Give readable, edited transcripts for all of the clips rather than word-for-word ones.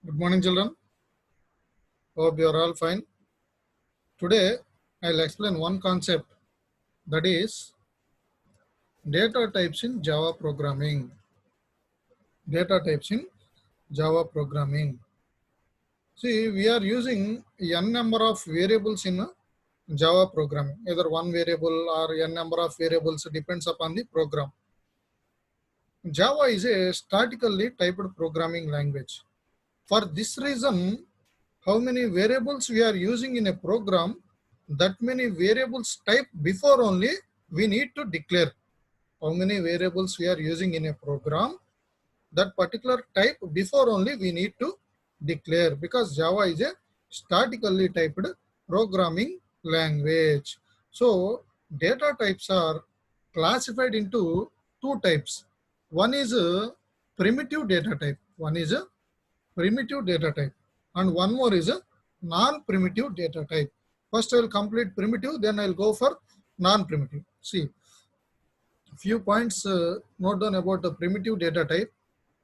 Good morning, children. Hope you are all fine. Today, I'll explain one concept, that is data types in Java programming. Data types in Java programming. See, we are using n number of variables in Java programming. Either one variable or n number of variables depends upon the program. Java is a statically typed programming language. For this reason, how many variables we are using in a program, that many variables type before only we need to declare. How many variables we are using in a program, that particular type before only we need to declare, because Java is a statically typed programming language. So data types are classified into two types. One is a primitive data type. One is a primitive data type, and one more is a non-primitive data type. First I will complete primitive, then I will go for non-primitive. See, few points note down about the primitive data type.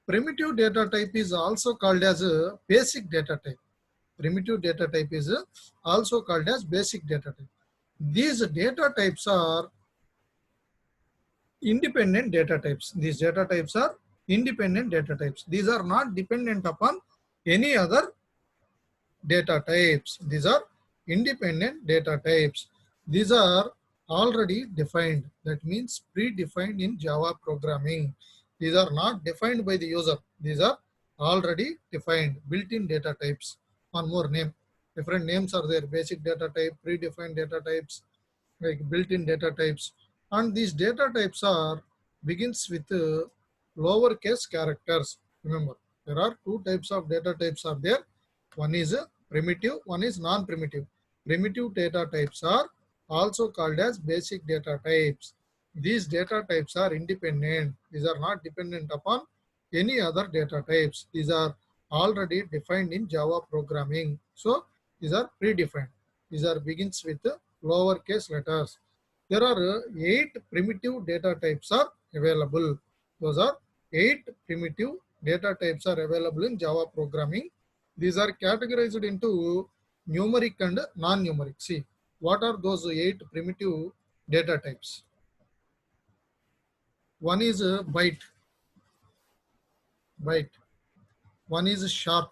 Primitive data type is also called as a basic data type. Primitive data type is also called as basic data type. These data types are independent data types. These data types are independent data types. These are not dependent upon any other data types. These are independent data types. These are already defined. That means predefined in Java programming. These are not defined by the user. These are already defined, built-in data types. One more name. Different names are there. Basic data type, predefined data types, like built-in data types. And these data types are begins with lowercase characters. Remember, there are two types of data types are there. One is primitive, one is non-primitive. Primitive data types are also called as basic data types. These data types are independent. These are not dependent upon any other data types. These are already defined in Java programming. So these are predefined. These are begins with lowercase letters. There are 8 primitive data types are available. Those are 8 primitive data types are available in Java programming. These are categorized into numeric and non-numeric. See, what are those 8 primitive data types? One is byte. One is short.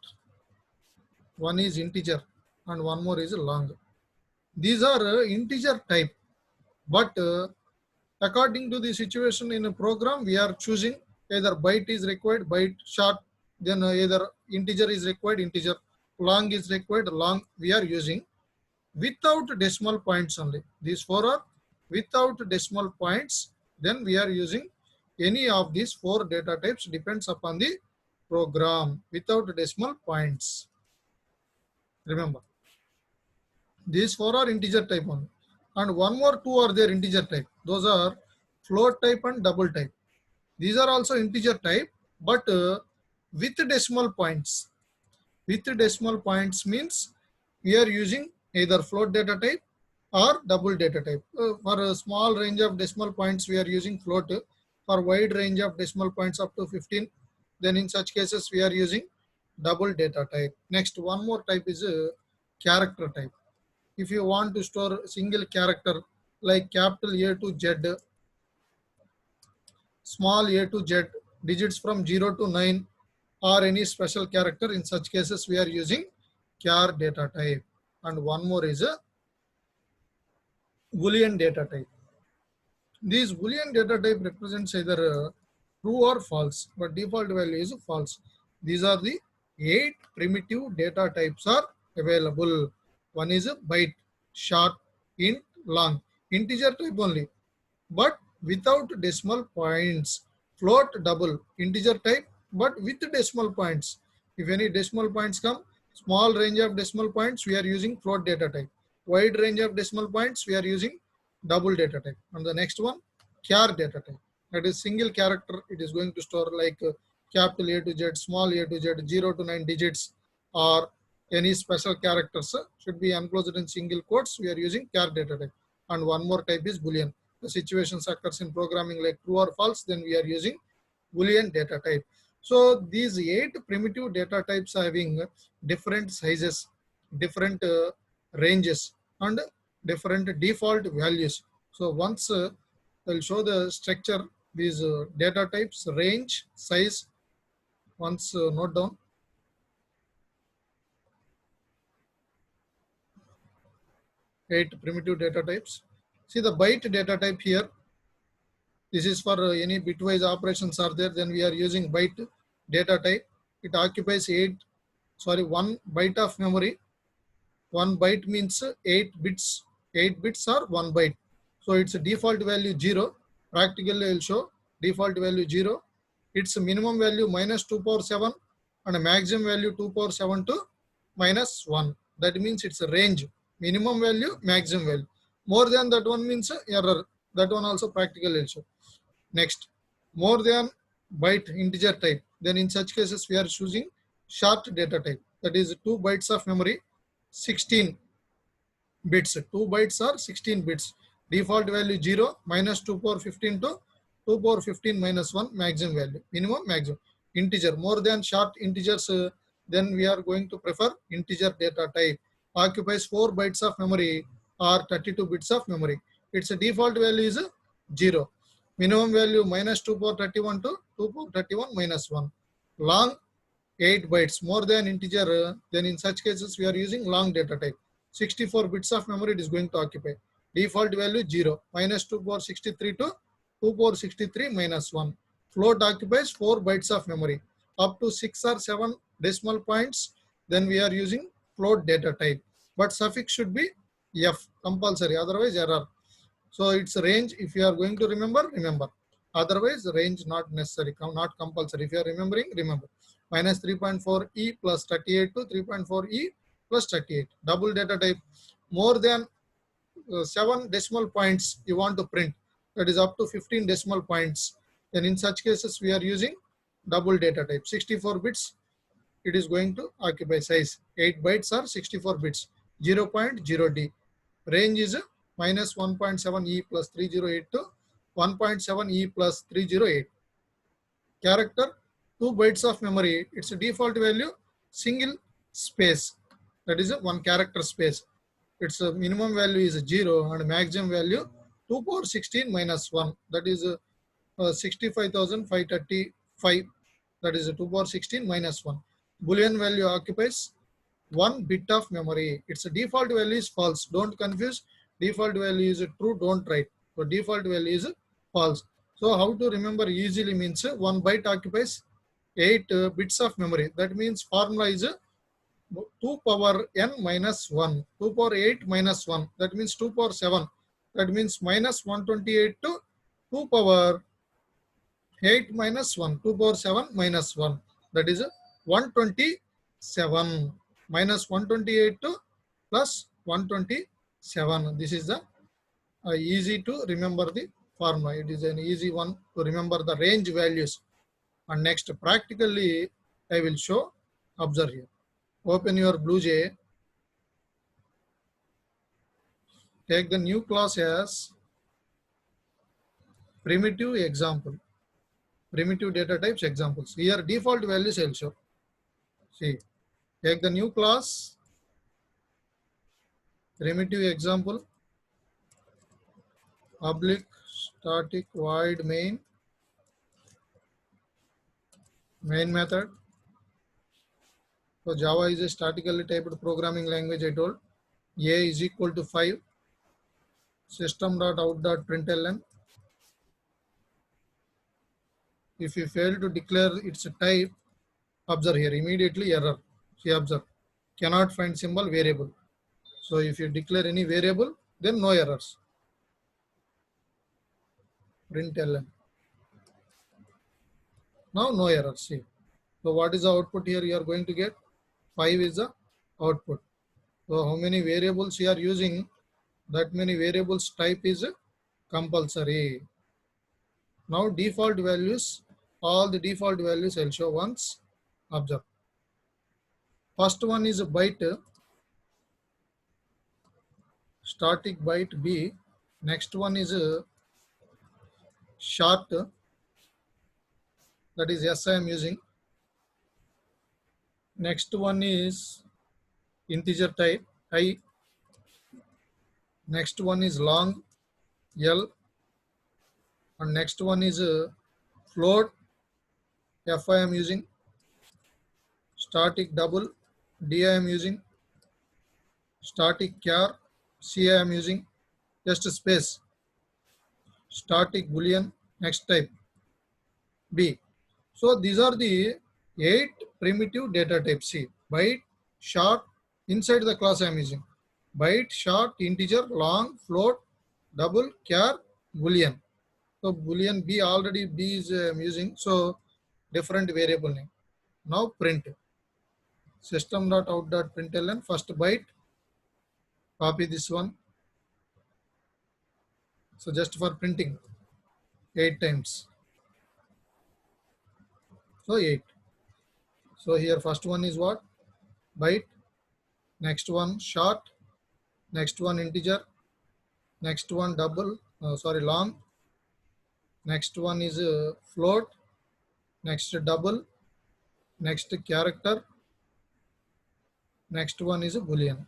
One is integer, and one more is long. These are integer type, but according to the situation in a program, we are choosing either byte is required, byte short, then either integer is required, integer, long is required, long we are using without decimal points only. These four are without decimal points. Then we are using any of these 4 data types, depends upon the program, without decimal points. Remember, these 4 are integer type only. And one more 2 are there integer type. Those are float type and double type. These are also integer type, but with decimal points. With decimal points means we are using either float data type or double data type. For a small range of decimal points, we are using float. For wide range of decimal points up to 15, then in such cases, we are using double data type. Next, one more type is a character type. If you want to store single character like capital A to Z, small a to Z, digits from 0 to 9, or any special character, in such cases we are using char data type. And one more is a Boolean data type. These Boolean data type represents either true or false, but default value is false. These are the 8 primitive data types are available. One is a byte, short, int, long, integer type only, but without decimal points. Float, double, integer type, but with decimal points. If any decimal points come, small range of decimal points, we are using float data type. Wide range of decimal points, we are using double data type. And the next one, char data type. That is single character. It is going to store like capital A to Z, small a to Z, 0 to 9 digits, or any special characters should be enclosed in single quotes. We are using char data type. And one more type is Boolean. The situations occurs in programming like true or false, then we are using Boolean data type. So these 8 primitive data types having different sizes, different ranges, and different default values. So once I'll show the structure, these data types, range, size, once note down. Eight primitive data types. See the byte data type here. This is for any bitwise operations are there, then we are using byte data type. It occupies 1 byte of memory. 1 byte means 8 bits. 8 bits are 1 byte. So its default value 0. Practically I will show default value 0. Its minimum value minus 2 power 7 and a maximum value 2 power 7 to minus 1. That means it's a range. Minimum value, maximum value. More than that one means error. That one also practically will show. Next, more than byte integer type. Then in such cases we are choosing short data type. That is 2 bytes of memory, 16 bits. 2 bytes are 16 bits. Default value 0 minus 2 power 15 to 2 power 15 minus 1 maximum value. Minimum, maximum. Integer. More than short integers, then we are going to prefer integer data type. Occupies 4 bytes of memory or 32 bits of memory. Its default value is 0. Minimum value minus 2 power 31 to 2 power 31 minus 1. Long 8 bytes, more than integer, then in such cases we are using long data type. 64 bits of memory it is going to occupy. Default value 0. Minus 2 power 63 to 2 power 63 minus 1. Float occupies 4 bytes of memory. Up to 6 or 7 decimal points, then we are using float data type. But suffix should be F, compulsory, otherwise error. So its range, if you are going to remember, remember. Otherwise, range not necessary, not compulsory. If you are remembering, remember. Minus 3.4 E plus 38 to 3.4 E plus 38. Double data type. More than 7 decimal points you want to print. That is up to 15 decimal points. Then in such cases, we are using double data type. 64 bits, it is going to occupy size. 8 bytes are 64 bits. 0.0D. Range is minus 1.7 E plus 308 to 1.7 E plus 308. Character, 2 bytes of memory. Its default value, single space. That is 1 character space. Its minimum value is 0 and maximum value 2 power 16 minus 1. That is 65,535. That is 2 power 16 minus 1. Boolean value occupies 1 bit of memory. Its default value is false. Don't confuse. Default value is true. Don't write. So default value is false. So how to remember easily means 1 byte occupies 8 bits of memory. That means formula is 2 power n minus 1. 2 power 8 minus 1. That means 2 power 7. That means minus 128 to 2 power 8 minus 1. 2 power 7 minus 1. That is 127. Minus 128 to plus 127. This is the easy to remember the formula. It is an easy one to remember the range values. And next, practically, I will show. Observe here. Open your BlueJ. Take the new class as primitive example. Primitive data types examples. Here default values I will show. See, take the new class, primitive example, public static void main method. So Java is a statically typed programming language, I told. A is equal to 5. System.out.println. If you fail to declare its type, observe here, immediately error. See, observe. Cannot find symbol variable. So if you declare any variable, then no errors. Println. Now no errors. See. So what is the output here you are going to get? 5 is the output. So how many variables you are using? That many variables type is compulsory. Now default values, all the default values I'll show once. Observe. First one is a byte, static byte B. Next one is a short, that is S I am using. Next one is integer type I. Next one is long L, and next one is float F I am using, static double D I am using, static char C I am using, just space, static boolean next type B. So these are the 8 primitive data types. See, byte, short, inside the class I am using. Byte, short, integer, long, float, double, char, boolean. So boolean B already B is using. So different variable name. Now print. System.out.println first byte. Copy this one. So just for printing 8 times. So 8. So here first one is what? Byte. Next one short. Next one integer. Next one double. Sorry, long. Next one is float. Next double. Next character. Next one is a boolean.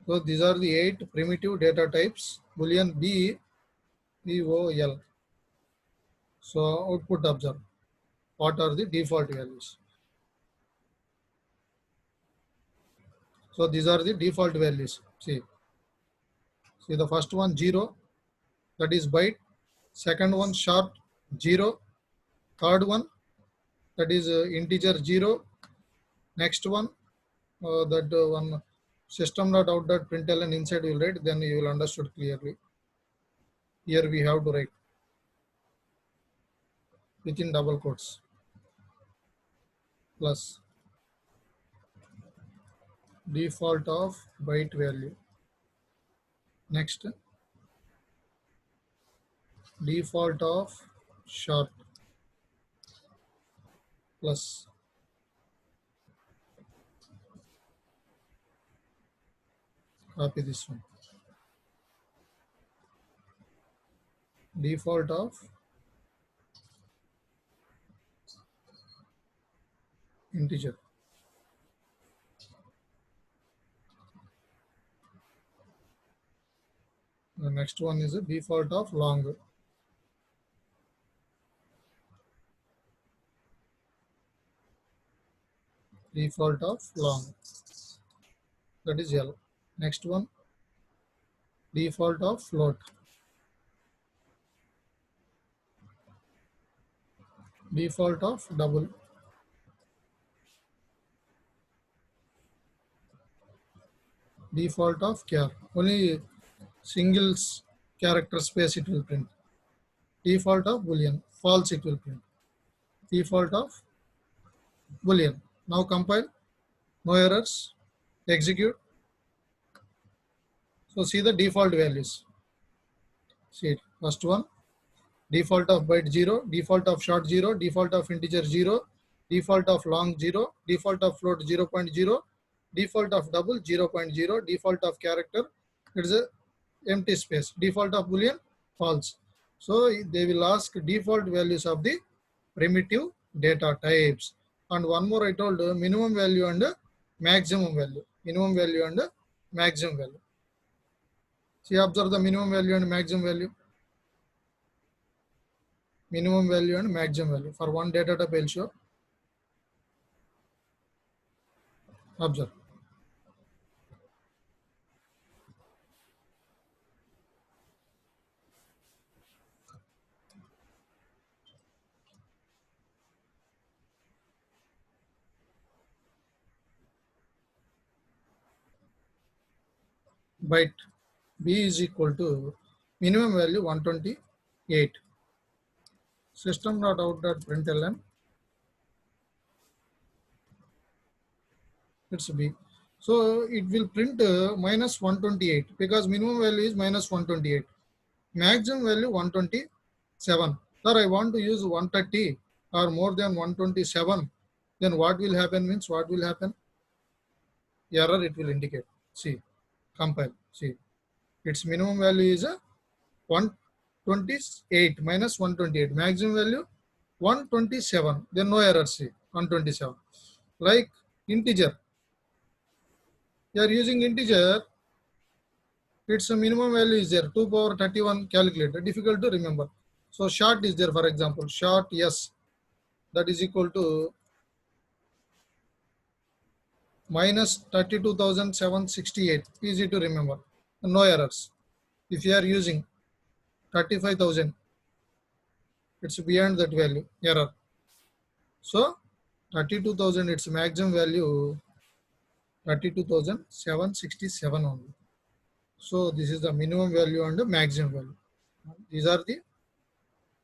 So these are the 8 primitive data types. Boolean B, BOL. So output observe. What are the default values? So these are the default values. See the first one 0, that is byte. Second one short 0. Third one, that is integer 0. Next one, that one system.out.println inside you will write, then you will understood clearly. Here we have to write within double quotes plus default of byte value. Next, default of short plus copy this one. Default of integer. The next one is a default of long. Default of long. That is L. Next one, default of float. Default of double. Default of char. Only singles character space it will print. Default of boolean. False it will print. Default of boolean. Now compile. No errors. Execute. So see the default values. See it. First one, default of byte 0, default of short 0, default of integer 0, default of long 0, default of float 0.0, default of double 0.0, default of character, it is a empty space, default of boolean false. So they will ask default values of the primitive data types. And one more I told, minimum value and maximum value. Minimum value and maximum value. See, observe the minimum value and maximum value. Minimum value and maximum value for one data type will show. Observe. Byte B is equal to minimum value 128. System.out.println, it's B. So it will print minus 128 because minimum value is minus 128. Maximum value 127. Sir, I want to use 130 or more than 127. Then what will happen means what will happen? Error it will indicate. See, compile. See, its minimum value is 128 minus 128. Maximum value 127. Then no error. See, 127. Like integer. You are using integer, its minimum value is there, 2 power 31 calculated, difficult to remember. So short is there, for example, short s, that is equal to minus 32,768, easy to remember, no errors. If you are using 35,000, it's beyond that value, error. So 32,000, its maximum value 32,767 only. So this is the minimum value and the maximum value. These are the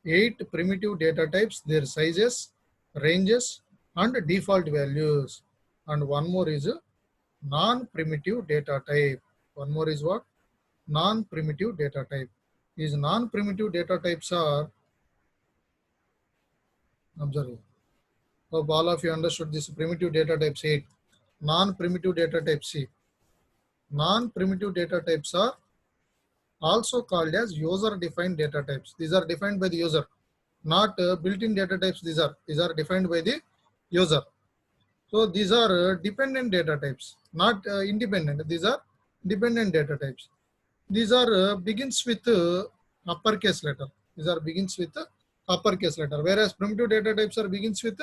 8 primitive data types, their sizes, ranges, and default values. And one more is a non-primitive data type. One more is what? Non-primitive data type. These non-primitive data types are, observe. Hope all of you understood this primitive data types 8. Non-primitive data type C. Non-primitive data types are also called as user-defined data types. These are defined by the user, not built-in data types. These are defined by the user. So these are dependent data types, not independent. These are dependent data types. These are begins with uppercase letter. These are begins with uppercase letter, whereas primitive data types are begins with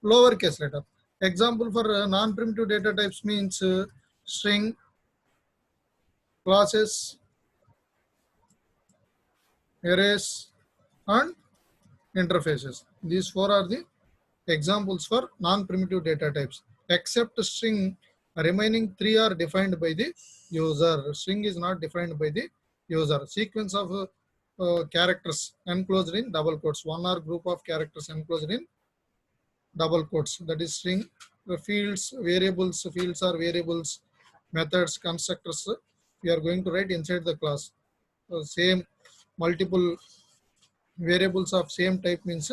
lowercase letter. Example for non-primitive data types means string, classes, arrays, and interfaces. These four are the examples for non-primitive data types. Except string, remaining three are defined by the user. String is not defined by the user. Sequence of characters enclosed in double quotes. One or group of characters enclosed in double quotes. That is string. Fields, variables. Fields are variables. Methods, constructors. We are going to write inside the class. Same multiple variables of same type means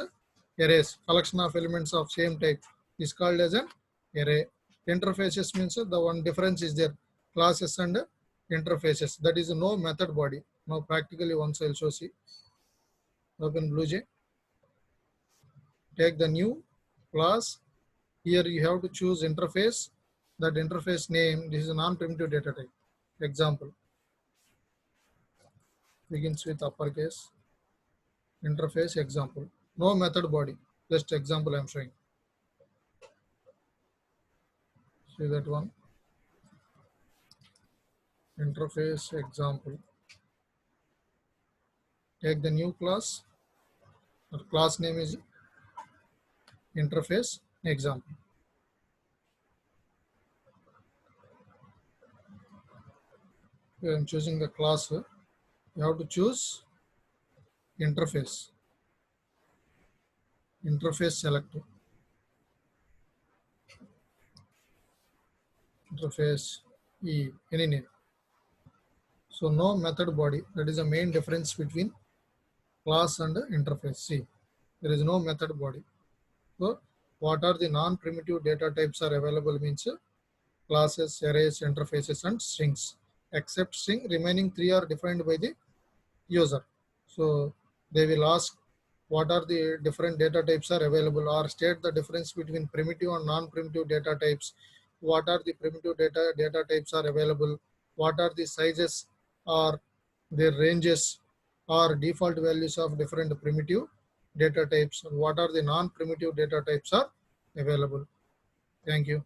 arrays. Collection of elements of same type is called as an array. Interfaces means the one difference is there, classes and interfaces. That is no method body. Now practically once I'll show. See, open BlueJ, take the new class. Here you have to choose interface. That interface name, this is a non-primitive data type. Example begins with uppercase. Interface example. No method body, just example I'm showing. See that one. Interface example. Take the new class. Our class name is interface example. I am choosing the class. You have to choose interface. Interface select. Interface E, any name. So no method body. That is the main difference between class and interface. See, there is no method body. So what are the non-primitive data types are available means classes, arrays, interfaces, and strings. Except string, remaining three are defined by the user. So they will ask what are the different data types are available, or state the difference between primitive and non-primitive data types. What are the primitive data types are available? What are the sizes or their ranges or default values of different primitive data types? What are the non-primitive data types are available? Thank you.